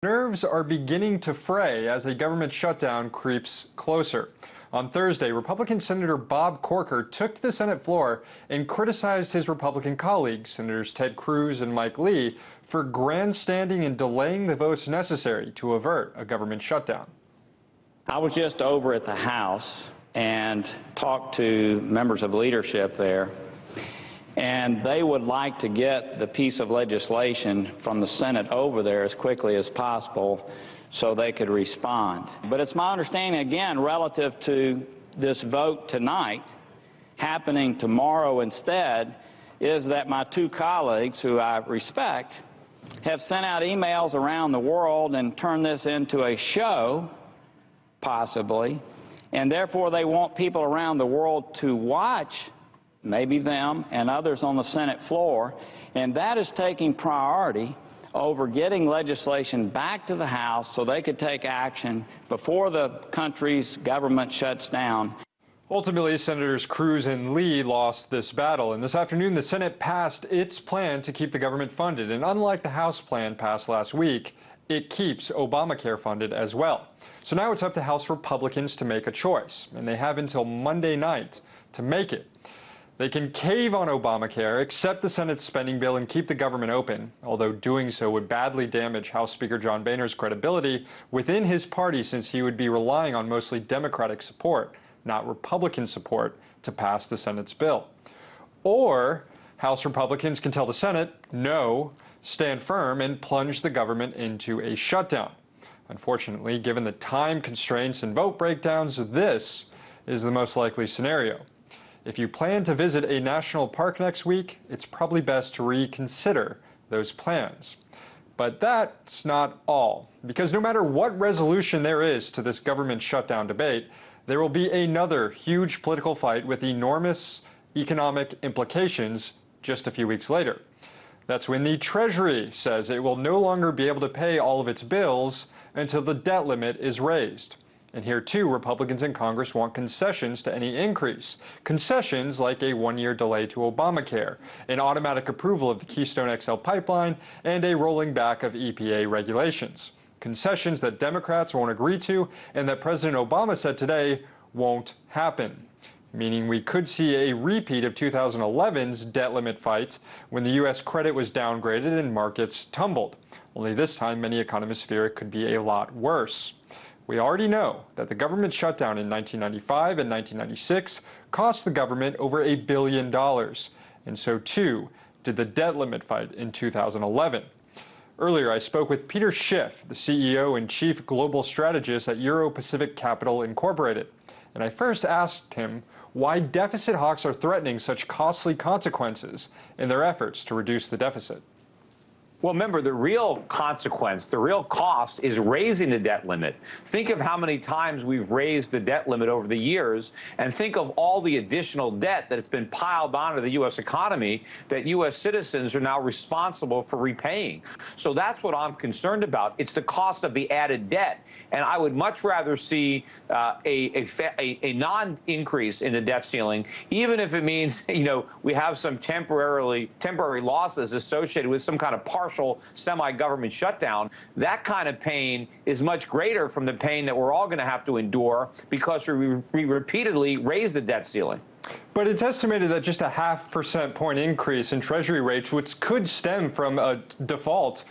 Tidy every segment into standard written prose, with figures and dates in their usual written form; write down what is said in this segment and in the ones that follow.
Nerves are beginning to fray as a government shutdown creeps closer. On Thursday, Republican Senator Bob Corker took to the Senate floor and criticized his Republican colleagues, Senators Ted Cruz and Mike Lee, for grandstanding and delaying the votes necessary to avert a government shutdown. I was just over at the House and talked to members of leadership there, and they would like to get the piece of legislation from the Senate over there as quickly as possible so they could respond. But it's my understanding, again, relative to this vote tonight, happening tomorrow instead, is that my two colleagues, who I respect, have sent out emails around the world and turned this into a show, possibly, and therefore they want people around the world to watch, maybe them and others on the Senate floor, and that is taking priority over getting legislation back to the House so they could take action before the country's government shuts down. Ultimately, Senators Cruz and Lee lost this battle, and this afternoon the Senate passed its plan to keep the government funded, and unlike the House plan passed last week, it keeps Obamacare funded as well. So now it's up to House Republicans to make a choice, and they have until Monday night to make it. They can cave on Obamacare, accept the Senate spending bill, and keep the government open, although doing so would badly damage House Speaker John Boehner's credibility within his party, since he would be relying on mostly Democratic support, not Republican support, to pass the Senate's bill. Or House Republicans can tell the Senate, no, stand firm, and plunge the government into a shutdown. Unfortunately, given the time constraints and vote breakdowns, this is the most likely scenario. If you plan to visit a national park next week, it's probably best to reconsider those plans. But that's not all, because no matter what resolution there is to this government shutdown debate, there will be another huge political fight with enormous economic implications just a few weeks later. That's when the Treasury says it will no longer be able to pay all of its bills until the debt limit is raised. And here, too, Republicans in Congress want concessions to any increase. Concessions like a one-year delay to Obamacare, an automatic approval of the Keystone XL pipeline, and a rolling back of EPA regulations. Concessions that Democrats won't agree to and that President Obama said today won't happen. Meaning we could see a repeat of 2011's debt limit fight when the U.S. credit was downgraded and markets tumbled. Only this time, many economists fear it could be a lot worse. We already know that the government shutdown in 1995 and 1996 cost the government over $1 billion, and so too did the debt limit fight in 2011. Earlier, I spoke with Peter Schiff, the CEO and chief global strategist at Euro-Pacific Capital Incorporated, and I first asked him why deficit hawks are threatening such costly consequences in their efforts to reduce the deficit. Well, remember, the real consequence, the real cost is raising the debt limit. Think of how many times we've raised the debt limit over the years, and think of all the additional debt that has been piled onto the U.S. economy that U.S. citizens are now responsible for repaying. So that's what I'm concerned about. It's the cost of the added debt. And I would much rather see a non-increase in the debt ceiling, even if it means, we have some temporary losses associated with some kind of partial semi-government shutdown. That kind of pain is much greater from the pain that we're all going to have to endure because we repeatedly raise the debt ceiling. But it's estimated that just a 0.5% point increase in Treasury rates, which could stem from a default,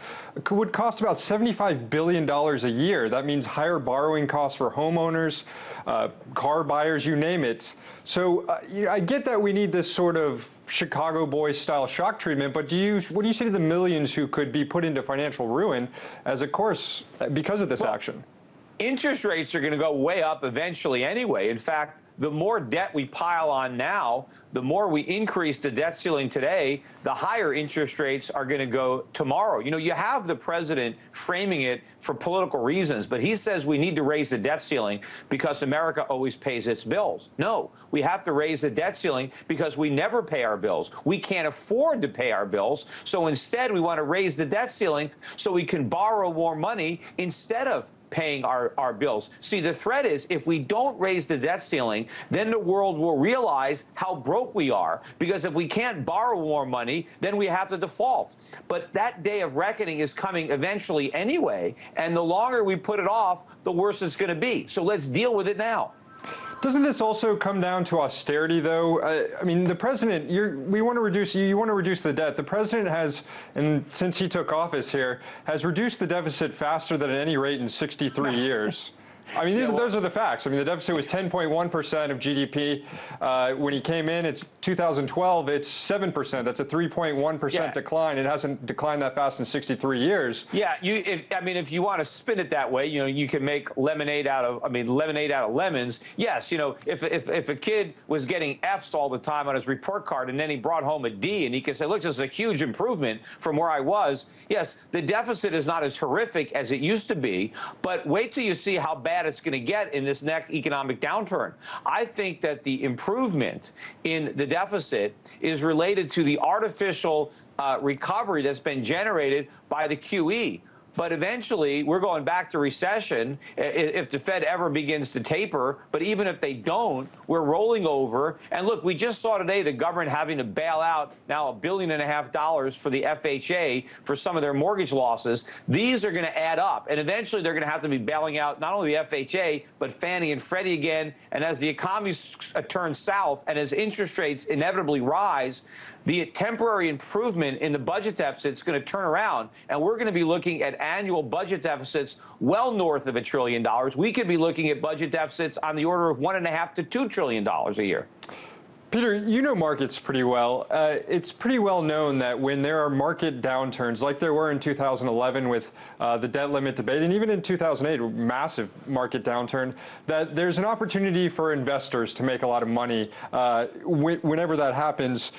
would cost about $75 billion a year. That means higher borrowing costs for homeowners, car buyers, you name it. So I get that we need this sort of Chicago boys style shock treatment, but what do you say to the millions who could be put into financial ruin as a course because of this action? Interest rates are going to go way up eventually anyway. In fact, the more debt we pile on now, the more we increase the debt ceiling today, the higher interest rates are going to go tomorrow. You have the president framing it for political reasons, but he says we need to raise the debt ceiling because America always pays its bills. No, we have to raise the debt ceiling because we never pay our bills. We can't afford to pay our bills. So instead, we want to raise the debt ceiling so we can borrow more money instead of paying our bills. See, the threat is if we don't raise the debt ceiling, then the world will realize how broke we are, because if we can't borrow more money, then we have to default. But that day of reckoning is coming eventually anyway, and the longer we put it off, the worse it's going to be. So let's deal with it now. Doesn't this also come down to austerity, though? I mean, the president, you want to reduce the debt. The president has, and since he took office here, has reduced the deficit faster than at any rate in 63 years. I mean, those are the facts. I mean, the deficit was 10.1% of GDP. When he came in, it's 2012, it's 7%. That's a 3.1% decline. It hasn't declined that fast in 63 years. Yeah, if you want to spin it that way, you can make lemonade out of lemons. Yes, if a kid was getting Fs all the time on his report card and then he brought home a D and he can say, look, this is a huge improvement from where I was. Yes, the deficit is not as horrific as it used to be, but wait till you see how bad it's going to get in this next economic downturn. I think that the improvement in the deficit is related to the artificial recovery that's been generated by the QE. But eventually, we're going back to recession if the Fed ever begins to taper. But even if they don't, we're rolling over. And look, we just saw today the government having to bail out now $1.5 billion for the FHA for some of their mortgage losses. These are going to add up. And eventually, they're going to have to be bailing out not only the FHA, but Fannie and Freddie again. And as the economy turns south and as interest rates inevitably rise, the temporary improvement in the budget deficit is going to turn around, and we're going to be looking at annual budget deficits well north of $1 trillion. We could be looking at budget deficits on the order of $1.5 to $2 trillion a year. Peter, you know markets pretty well. It's pretty well known that when there are market downturns, like there were in 2011 with the debt limit debate, and even in 2008, a massive market downturn, that there's an opportunity for investors to make a lot of money whenever that happens.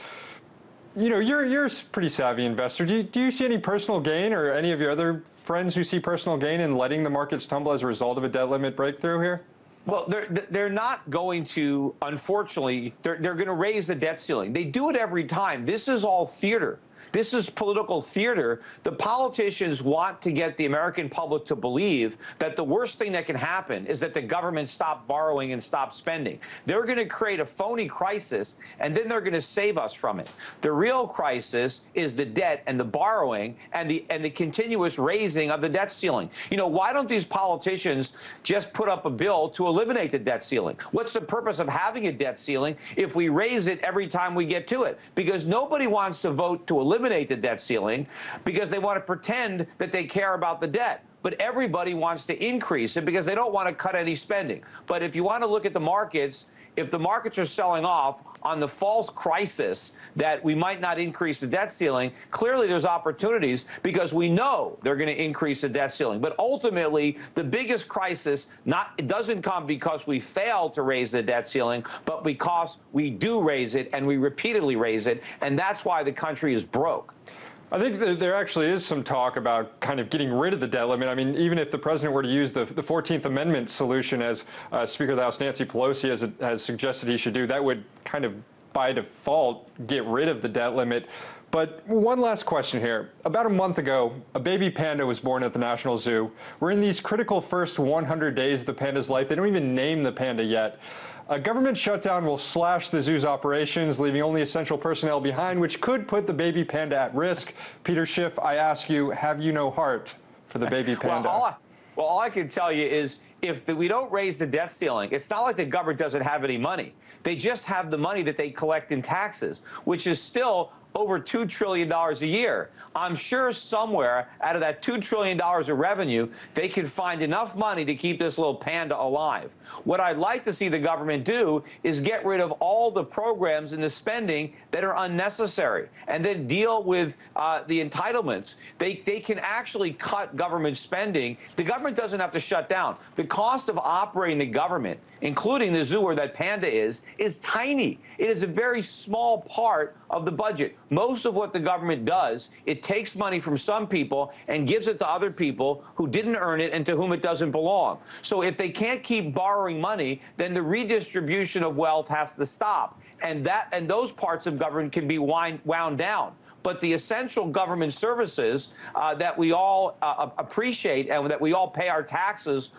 You're a pretty savvy investor. Do you see any personal gain, or any of your other friends who see personal gain in letting the markets tumble as a result of a debt limit breakthrough here? Well, they're not going to, unfortunately, they're going to raise the debt ceiling. They do it every time. This is all theater. This is political theater. The politicians want to get the American public to believe that the worst thing that can happen is that the government stop borrowing and stop spending. They're going to create a phony crisis, and then they're going to save us from it. The real crisis is the debt and the borrowing and the continuous raising of the debt ceiling. Why don't these politicians just put up a bill to eliminate the debt ceiling? What's the purpose of having a debt ceiling if we raise it every time we get to it? Because nobody wants to vote to eliminate the debt ceiling because they want to pretend that they care about the debt. But everybody wants to increase it because they don't want to cut any spending. But if you want to look at the markets, if the markets are selling off on the false crisis that we might not increase the debt ceiling, clearly there's opportunities because we know they're going to increase the debt ceiling. But ultimately, the biggest crisis it doesn't come because we fail to raise the debt ceiling, but because we do raise it and we repeatedly raise it, and that's why the country is broke. I think that there actually is some talk about kind of getting rid of the debt limit. I mean, even if the president were to use the 14th Amendment solution, as Speaker of the House Nancy Pelosi has suggested he should do, that would kind of by default get rid of the debt limit. But one last question here. About a month ago, a baby panda was born at the National Zoo. We're in these critical first 100 days of the panda's life. They don't even name the panda yet. A government shutdown will slash the zoo's operations, leaving only essential personnel behind, which could put the baby panda at risk. Peter Schiff, I ask you, have you no heart for the baby panda? All I can tell you is if we don't raise the debt ceiling, it's not like the government doesn't have any money. They just have the money that they collect in taxes, which is still over $2 trillion a year. I'm sure somewhere out of that $2 trillion of revenue, they can find enough money to keep this little panda alive. What I'd like to see the government do is get rid of all the programs and the spending that are unnecessary and then deal with the entitlements. They can actually cut government spending. The government doesn't have to shut down. The cost of operating the government, including the zoo where that panda is tiny. It is a very small part of the budget. Most of what the government does, it takes money from some people and gives it to other people who didn't earn it and to whom it doesn't belong. So if they can't keep borrowing money, then the redistribution of wealth has to stop. And those parts of government can be wound down. but the essential government services that we all appreciate and that we all pay our taxes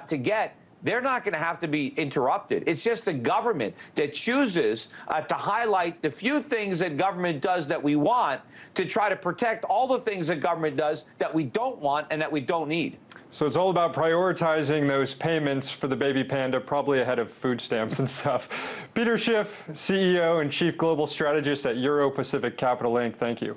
to get, they're not going to have to be interrupted. It's just the government that chooses to highlight the few things that government does that we want to try to protect all the things that government does that we don't want and that we don't need. So it's all about prioritizing those payments for the baby panda, probably ahead of food stamps and stuff. Peter Schiff, CEO and Chief Global Strategist at Euro Pacific Capital Inc., thank you.